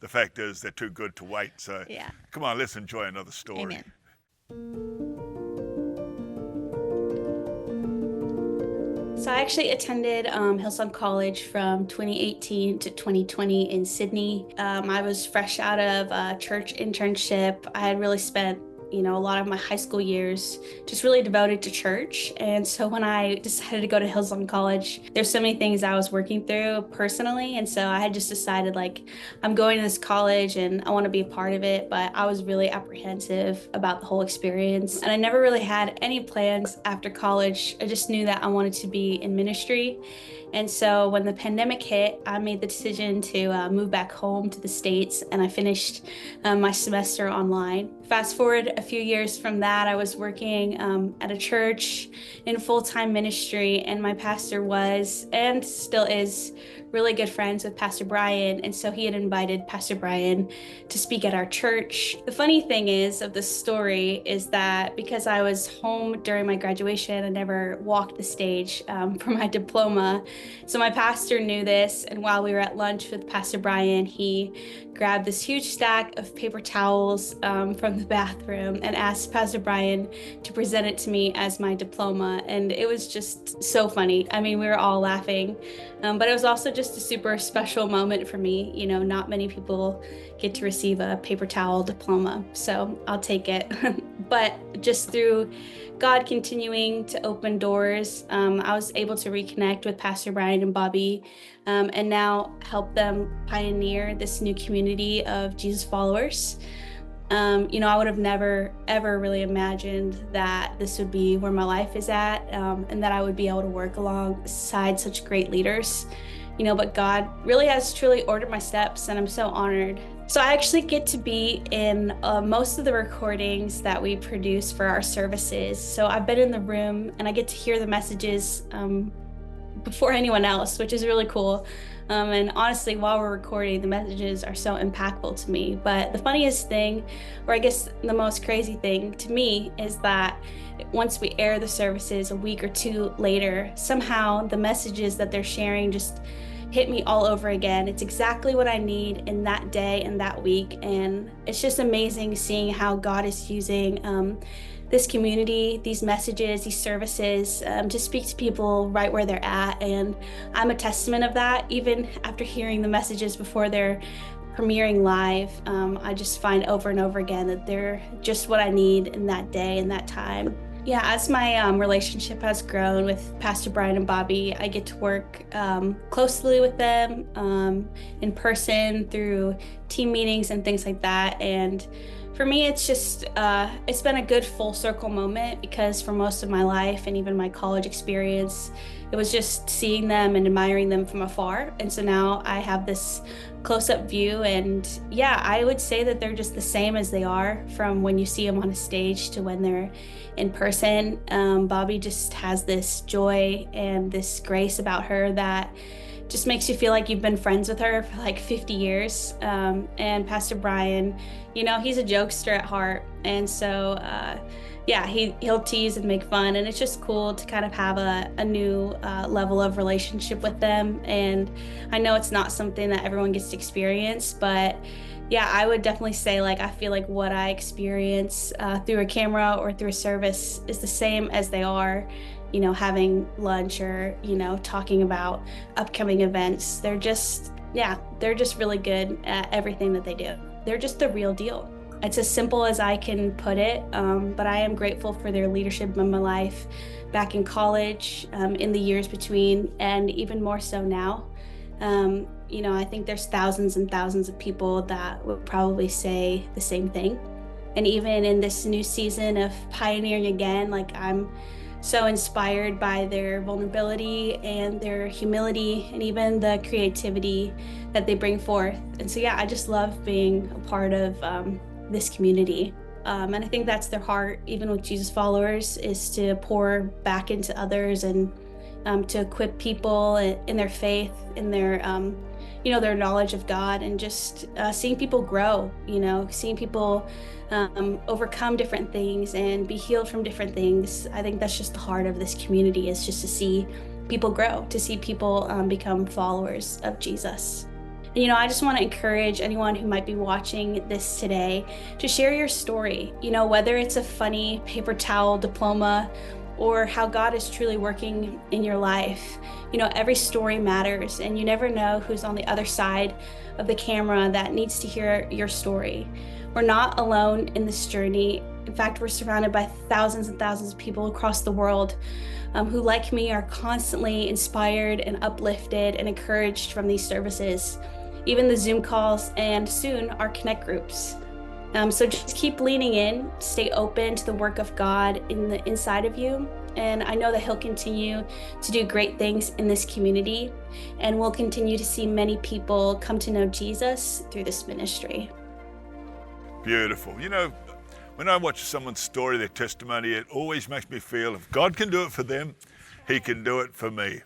the fact is they're too good to wait. So Yeah. come on, let's enjoy another story. Amen. So I actually attended Hillsong College from 2018 to 2020 in Sydney. I was fresh out of a church internship. I had really spent a lot of my high school years just really devoted to church. And so when I decided to go to Hillsong College, there's so many things I was working through personally. And so I had just decided, like, I'm going to this college and I want to be a part of it. But I was really apprehensive about the whole experience. And I never really had any plans after college. I just knew that I wanted to be in ministry. And so when the pandemic hit, I made the decision to move back home to the States, and I finished my semester online. Fast forward a few years from that, I was working at a church in full-time ministry, and my pastor was, and still is, really good friends with Pastor Brian. And so he had invited Pastor Brian to speak at our church. The funny thing is of this story is that because I was home during my graduation, I never walked the stage for my diploma. So my pastor knew this, and while we were at lunch with Pastor Brian, he grabbed this huge stack of paper towels from the bathroom and asked Pastor Brian to present it to me as my diploma. And it was just so funny. I mean, we were all laughing, but it was also just a super special moment for me. Not many people get to receive a paper towel diploma, so I'll take it. But just through God continuing to open doors, I was able to reconnect with Pastor Brian and Bobby, and now help them pioneer this new community of Jesus followers. I would have never, ever really imagined that this would be where my life is at, and that I would be able to work alongside such great leaders. But God really has truly ordered my steps, and I'm so honored. So I actually get to be in most of the recordings that we produce for our services. So I've been in the room and I get to hear the messages before anyone else, which is really cool. And honestly, while we're recording, the messages are so impactful to me. But the funniest thing, or I guess the most crazy thing to me, is that once we air the services a week or two later, somehow the messages that they're sharing just hit me all over again. It's exactly what I need in that day and that week. And it's just amazing seeing how God is using this community, these messages, these services to speak to people right where they're at. And I'm a testament of that. Even after hearing the messages before they're premiering live, I just find over and over again that they're just what I need in that day and that time. Yeah, as my relationship has grown with Pastor Brian and Bobby, I get to work closely with them in person through team meetings and things like that. And for me, it's just, it's been a good full circle moment, because for most of my life and even my college experience, it was just seeing them and admiring them from afar. And so now I have this close-up view, and yeah, I would say that they're just the same as they are from when you see them on a stage to when they're in person. Bobby just has this joy and this grace about her that just makes you feel like you've been friends with her for like 50 years. And Pastor Brian, he's a jokester at heart. And so, yeah, he'll tease and make fun. And it's just cool to kind of have a new level of relationship with them. And I know it's not something that everyone gets to experience, but yeah, I would definitely say, like, I feel like what I experience through a camera or through a service is the same as they are, having lunch or, talking about upcoming events. They're just really good at everything that they do. They're just the real deal. It's as simple as I can put it, but I am grateful for their leadership in my life back in college, in the years between, and even more so now. I think there's thousands and thousands of people that would probably say the same thing. And even in this new season of pioneering again, like, I'm so inspired by their vulnerability and their humility and even the creativity that they bring forth. And so, yeah, I just love being a part of this community. And I think that's their heart, even with Jesus followers, is to pour back into others and to equip people in their faith, in their their knowledge of God, and just seeing people grow, seeing people overcome different things and be healed from different things. I think that's just the heart of this community, is just to see people grow, to see people become followers of Jesus. And, I just want to encourage anyone who might be watching this today to share your story, whether it's a funny paper towel diploma or how God is truly working in your life. Every story matters, and you never know who's on the other side of the camera that needs to hear your story. We're not alone in this journey. In fact, we're surrounded by thousands and thousands of people across the world who, like me, are constantly inspired and uplifted and encouraged from these services, even the Zoom calls, and soon our Connect groups. So just keep leaning in, stay open to the work of God in the inside of you. And I know that He'll continue to do great things in this community, and we'll continue to see many people come to know Jesus through this ministry. Beautiful. When I watch someone's story, their testimony, it always makes me feel if God can do it for them, He can do it for me.